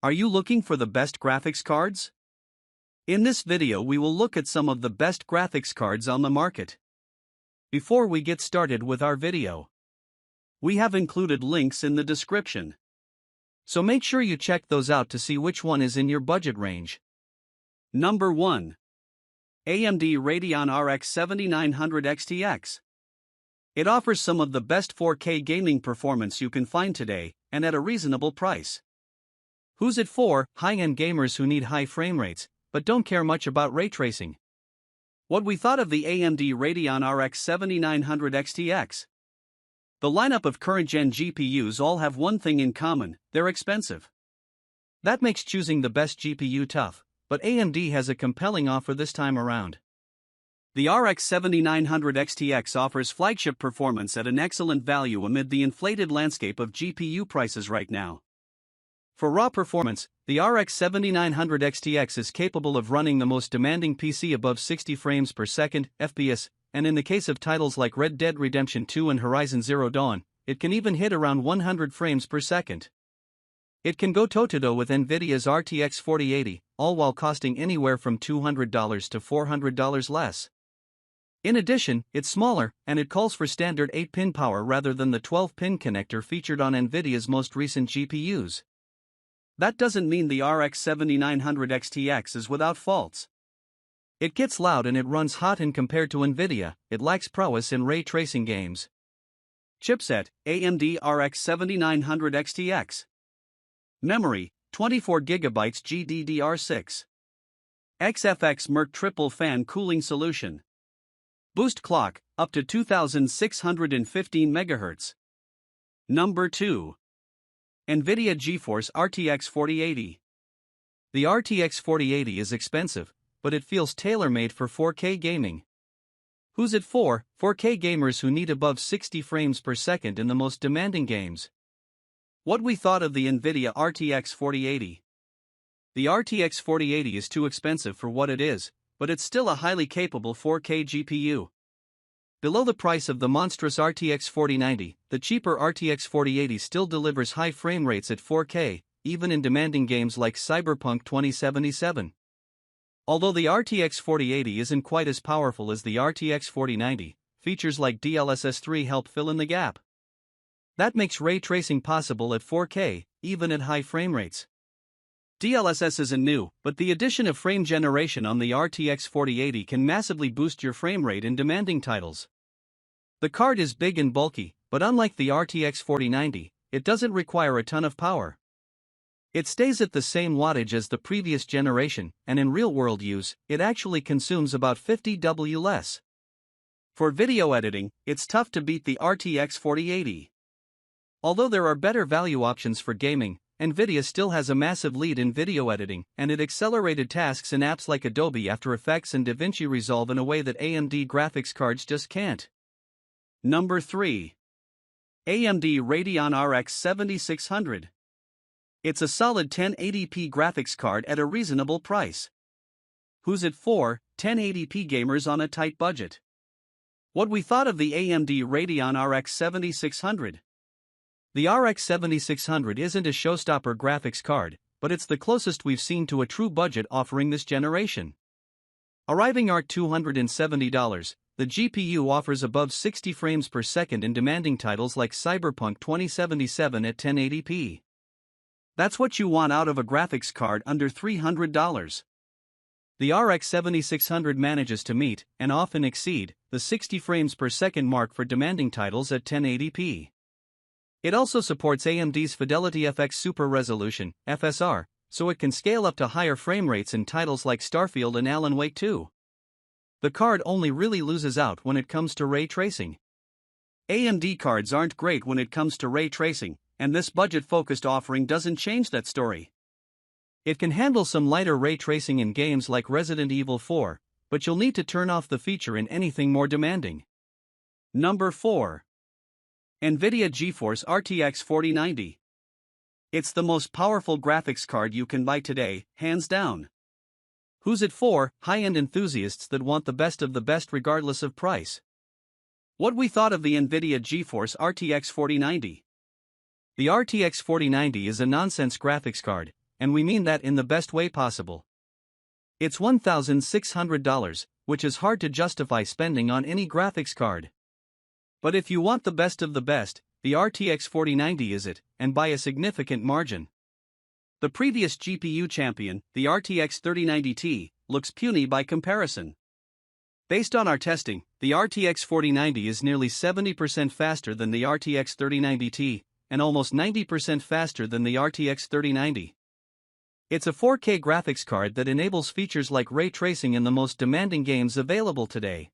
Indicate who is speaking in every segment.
Speaker 1: Are you looking for the best graphics cards? In this video we will look at some of the best graphics cards on the market. Before we get started with our video, we have included links in the description. So make sure you check those out to see which one is in your budget range. Number 1. AMD Radeon RX 7900 XTX. It offers some of the best 4K gaming performance you can find today, and at a reasonable price. Who's it for? High-end gamers who need high frame rates, but don't care much about ray tracing. What we thought of the AMD Radeon RX 7900 XTX. The lineup of current-gen GPUs all have one thing in common: they're expensive. That makes choosing the best GPU tough, but AMD has a compelling offer this time around. The RX 7900 XTX offers flagship performance at an excellent value amid the inflated landscape of GPU prices right now. For raw performance, the RX 7900 XTX is capable of running the most demanding PC above 60 frames per second (FPS), and in the case of titles like Red Dead Redemption 2 and Horizon Zero Dawn, it can even hit around 100 frames per second. It can go toe-to-toe with NVIDIA's RTX 4080, all while costing anywhere from $200 to $400 less. In addition, it's smaller, and it calls for standard 8-pin power rather than the 12-pin connector featured on NVIDIA's most recent GPUs. That doesn't mean the RX 7900 XTX is without faults. It gets loud and it runs hot, and compared to NVIDIA, it lacks prowess in ray tracing games. Chipset: AMD RX 7900 XTX. Memory: 24GB GDDR6. XFX Merc Triple Fan Cooling Solution. Boost clock, up to 2615 MHz. Number 2. NVIDIA GeForce RTX 4080. The RTX 4080 is expensive, but it feels tailor-made for 4K gaming. Who's it for? 4K gamers who need above 60 frames per second in the most demanding games. What we thought of the NVIDIA RTX 4080. The RTX 4080 is too expensive for what it is, but it's still a highly capable 4K GPU. Below the price of the monstrous RTX 4090, the cheaper RTX 4080 still delivers high frame rates at 4K, even in demanding games like Cyberpunk 2077. Although the RTX 4080 isn't quite as powerful as the RTX 4090, features like DLSS 3 help fill in the gap. That makes ray tracing possible at 4K, even at high frame rates. DLSS isn't new, but the addition of frame generation on the RTX 4080 can massively boost your frame rate in demanding titles. The card is big and bulky, but unlike the RTX 4090, it doesn't require a ton of power. It stays at the same wattage as the previous generation, and in real-world use, it actually consumes about 50 W less. For video editing, it's tough to beat the RTX 4080. Although there are better value options for gaming, NVIDIA still has a massive lead in video editing, and it accelerated tasks in apps like Adobe After Effects and DaVinci Resolve in a way that AMD graphics cards just can't. Number 3. AMD Radeon RX 7600. It's a solid 1080p graphics card at a reasonable price. Who's it for? 1080p gamers on a tight budget. What we thought of the AMD Radeon RX 7600. The RX 7600 isn't a showstopper graphics card, but it's the closest we've seen to a true budget offering this generation. Arriving at $270, the GPU offers above 60 frames per second in demanding titles like Cyberpunk 2077 at 1080p. That's what you want out of a graphics card under $300. The RX 7600 manages to meet, and often exceed, the 60 frames per second mark for demanding titles at 1080p. It also supports AMD's Fidelity FX Super Resolution (FSR), so it can scale up to higher frame rates in titles like Starfield and Alan Wake 2. The card only really loses out when it comes to ray tracing. AMD cards aren't great when it comes to ray tracing, and this budget-focused offering doesn't change that story. It can handle some lighter ray tracing in games like Resident Evil 4, but you'll need to turn off the feature in anything more demanding. Number 4. NVIDIA GeForce RTX 4090. It's the most powerful graphics card you can buy today, hands down. Who's it for? High-end enthusiasts that want the best of the best regardless of price. What we thought of the NVIDIA GeForce RTX 4090. The RTX 4090 is a nonsense graphics card, and we mean that in the best way possible. It's $1,600, which is hard to justify spending on any graphics card. But if you want the best of the best, the RTX 4090 is it, and by a significant margin. The previous GPU champion, the RTX 3090 Ti, looks puny by comparison. Based on our testing, the RTX 4090 is nearly 70% faster than the RTX 3090 Ti, and almost 90% faster than the RTX 3090. It's a 4K graphics card that enables features like ray tracing in the most demanding games available today.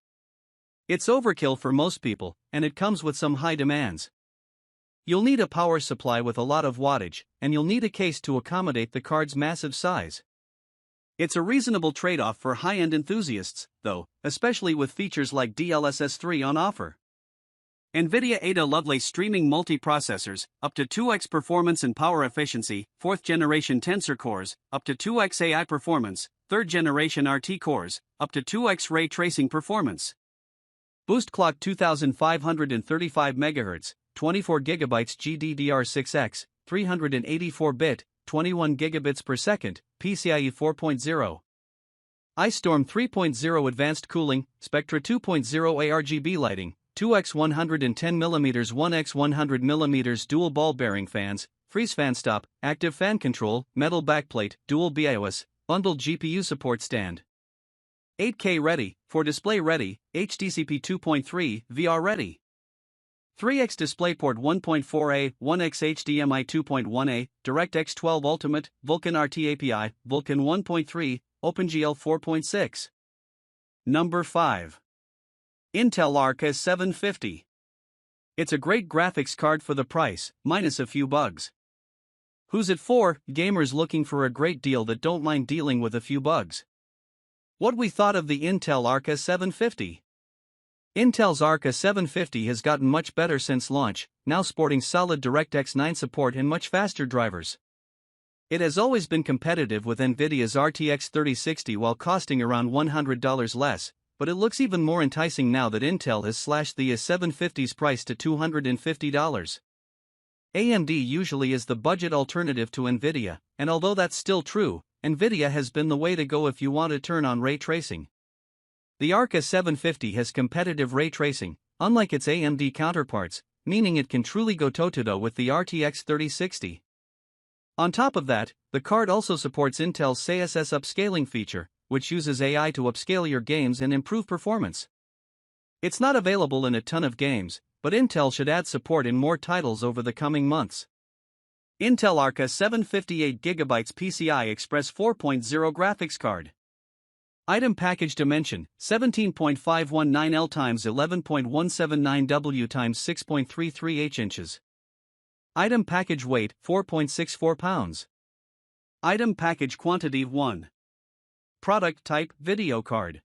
Speaker 1: It's overkill for most people, and it comes with some high demands. You'll need a power supply with a lot of wattage, and you'll need a case to accommodate the card's massive size. It's a reasonable trade-off for high-end enthusiasts, though, especially with features like DLSS 3 on offer. NVIDIA Ada Lovelace streaming multiprocessors, up to 2x performance and power efficiency, 4th generation Tensor cores, up to 2x AI performance, 3rd generation RT cores, up to 2x ray tracing performance. Boost clock 2535 MHz, 24 GB GDDR6X, 384-bit, 21 gigabits per second, PCIe 4.0. Ice Storm 3.0 advanced cooling, Spectra 2.0 ARGB lighting, 2x 110mm 1x 100mm dual ball bearing fans, freeze fan stop, active fan control, metal backplate, dual BIOS, bundled GPU support stand. 8K ready, 4 display ready, HDCP 2.3, VR ready. 3x DisplayPort 1.4a, 1x HDMI 2.1a, DirectX 12 Ultimate, Vulkan RT API, Vulkan 1.3, OpenGL 4.6. Number 5. Intel Arc 750. It's a great graphics card for the price, minus a few bugs. Who's it for? Gamers looking for a great deal that don't mind dealing with a few bugs. What we thought of the Intel Arc 750. Intel's Arc 750 has gotten much better since launch, now sporting solid DirectX 9 support and much faster drivers. It has always been competitive with NVIDIA's RTX 3060 while costing around $100 less, but it looks even more enticing now that Intel has slashed the A750's price to $250. AMD usually is the budget alternative to NVIDIA, and although that's still true, NVIDIA has been the way to go if you want to turn on ray tracing. The Arc A750 has competitive ray tracing, unlike its AMD counterparts, meaning it can truly go toe-to-toe with the RTX 3060. On top of that, the card also supports Intel's CSS upscaling feature, which uses AI to upscale your games and improve performance. It's not available in a ton of games, but Intel should add support in more titles over the coming months. Intel Arc A758 GB PCI Express 4.0 graphics card. Item package dimension, 17.519 L x 11.179 W x 6.33 H inches. Item package weight, 4.64 pounds. Item package quantity 1. Product type, video card.